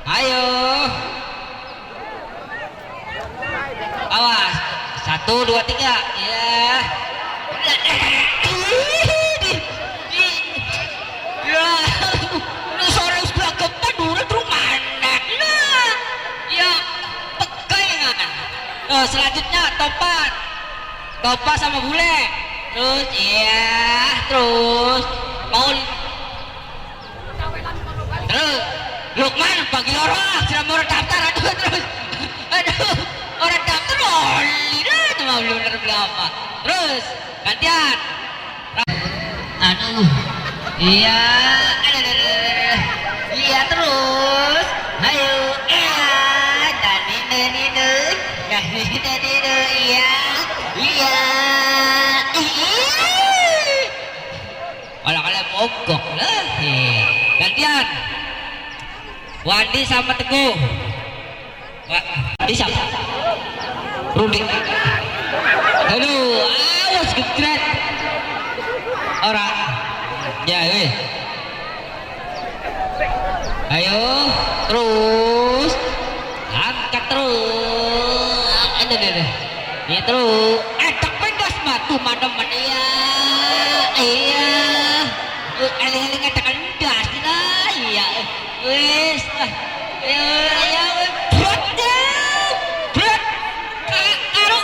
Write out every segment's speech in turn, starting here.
Ayo. Awas. 1, 2, 3. Ya. Ya. Ini sore sebelah gempa dulu mana? Nah. Ya. Pegangan. Selanjutnya topat. Topat sama bule. Terus iya, terus mau terus Lukman bagi orang sudah mau daftar. Aduh orang daftar oli dah cuma belum beli apa. Terus gantian. Aduh iya, iya terus ayo iya iya kalau kalian mogok lah gantian Wandi sama Teguh. Wandi siapa? Rudi. Aduh awas getret orang ya ayo terus angkat terus ada deh ya terus tak pedas matu madam iya iya eling-eling ada kendas lah iya wis ya berat karo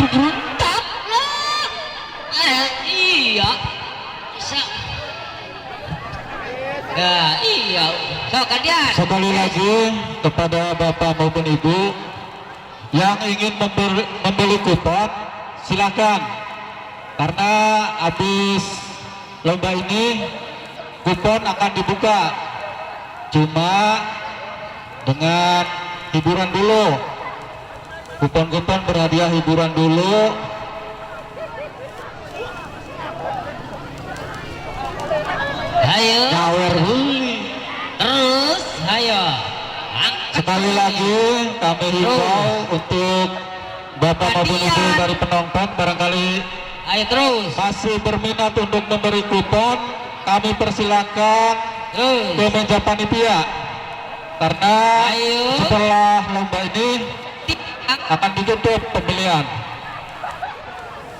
berontak lah iya ya iya so kalian sekali lagi kepada bapak maupun ibu yang ingin membeli kupon silakan karena habis lomba ini kupon akan dibuka cuma dengan hiburan dulu, kupon-kupon berhadiah hiburan dulu. Ayo Nyawer huli. Terus ayo Sekali lagi kami himbau untuk bapak maupun ibu dari penonton barangkali ayo terus masih berminat untuk memberi kupon, kami persilakan ke meja panitia karena setelah lomba ini akan ditutup pembelian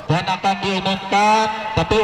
dan akan diumumkan tapi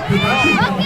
Terima kasih.